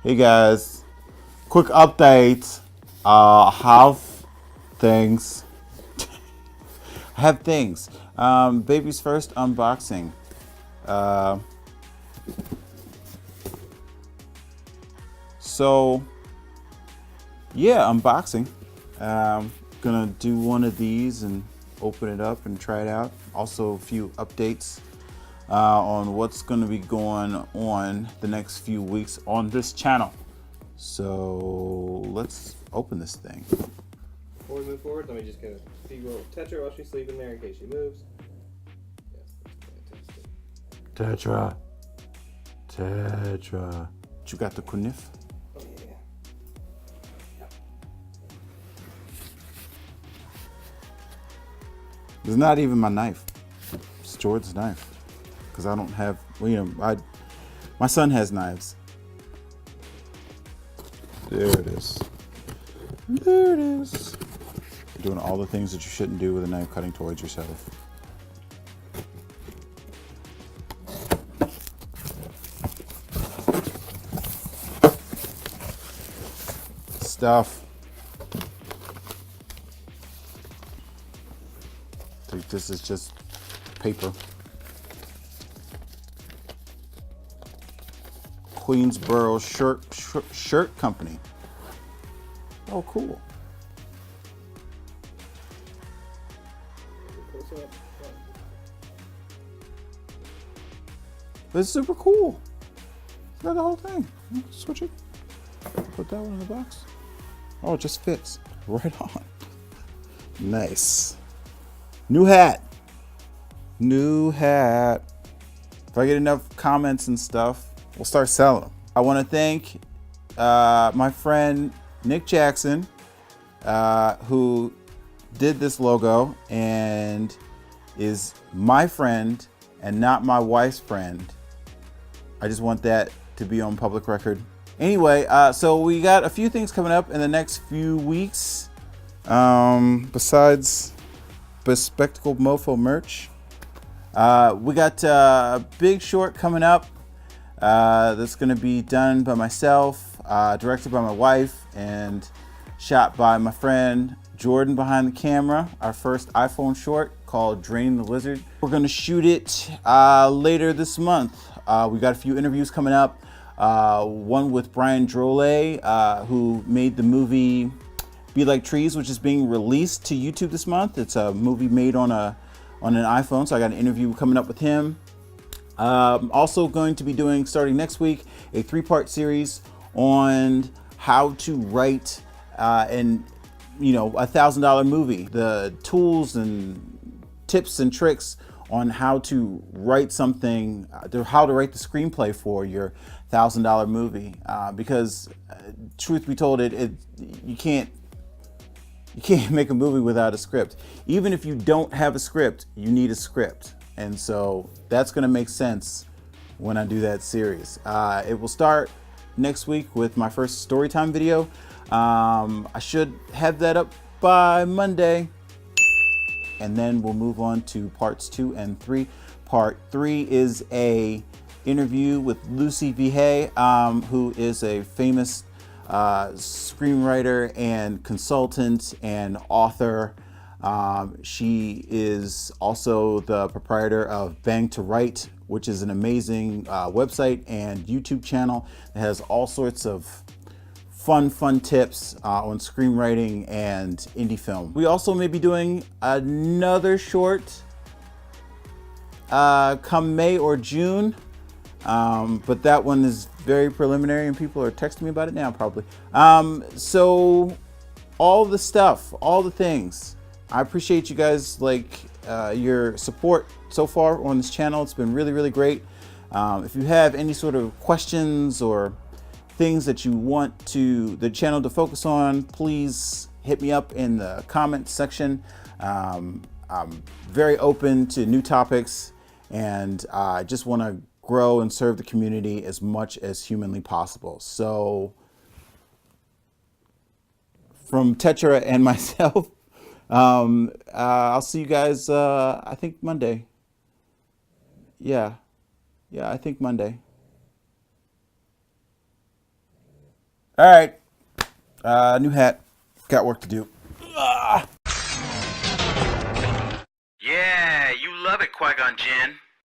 Hey guys, quick update. Have things. I have things. Baby's first unboxing. Uh, so yeah, unboxing. Gonna do one of these and open it up and try it out. Also, a few updates on what's gonna be going on the next few weeks on this channel. So let's open this thing. Before we move forward, let me just kind of see you will touch her while she's sleeping there in case she moves. Yes, that's fantastic. Tetra. You got the Kunif? Oh, yeah. Yep. It's not even my knife. It's Jordan's knife. Because I don't have, my son has knives. There it is. There it is. Doing all the things that you shouldn't do with a knife, cutting towards yourself. Stuff. This is just paper. Queensboro shirt company. Oh, cool. Close up. This is super cool. Look at the whole thing. Switch it. Put that one in the box. Oh, it just fits. Right on. Nice. New hat. New hat. If I get enough comments and stuff, we'll start selling them. I want to thank my friend Nick Jackson, who did this logo and is my friend and not my wife's friend. I just want that to be on public record. Anyway, so we got a few things coming up in the next few weeks. Besides Bespectacled Mofo merch, we got a big short coming up that's going to be done by myself, directed by my wife, and shot by my friend Jordan behind the camera. Our first iPhone short called Drain the Lizard. We're going to shoot it later this month. We got a few interviews coming up. One with Brian Drolet, who made the movie Be Like Trees, which is being released to YouTube this month. It's a movie made on an iPhone, so I got an interview coming up with him. Also going to be doing, starting next week, a 3-part series on how to write a $1,000 movie. The tools and tips and tricks on how to write something, how to write the screenplay for your $1,000 movie. Because truth be told, you can't make a movie without a script. Even if you don't have a script, you need a script. And so that's gonna make sense when I do that series. It will start next week with my first storytime video. I should have that up by Monday. And then we'll move on to parts 2 and 3. Part 3 is a interview with Lucy Vihey, who is a famous screenwriter and consultant and author. She is also the proprietor of Bang to Write, which is an amazing website and YouTube channel that has all sorts of fun tips on screenwriting and indie film. We also may be doing another short come May or June. But that one is very preliminary and people are texting me about it now probably. So all the stuff, all the things. I appreciate you guys, your support so far on this channel. It's been really great. If you have any sort of questions or things that you want the channel to focus on, please hit me up in the comments section. I'm very open to new topics, and I just want to grow and serve the community as much as humanly possible. So from Tetra and myself, I'll see you guys, I think Monday. Yeah, I think Monday. All right. New hat. Got work to do. Yeah, you love it, Qui-Gon Jinn.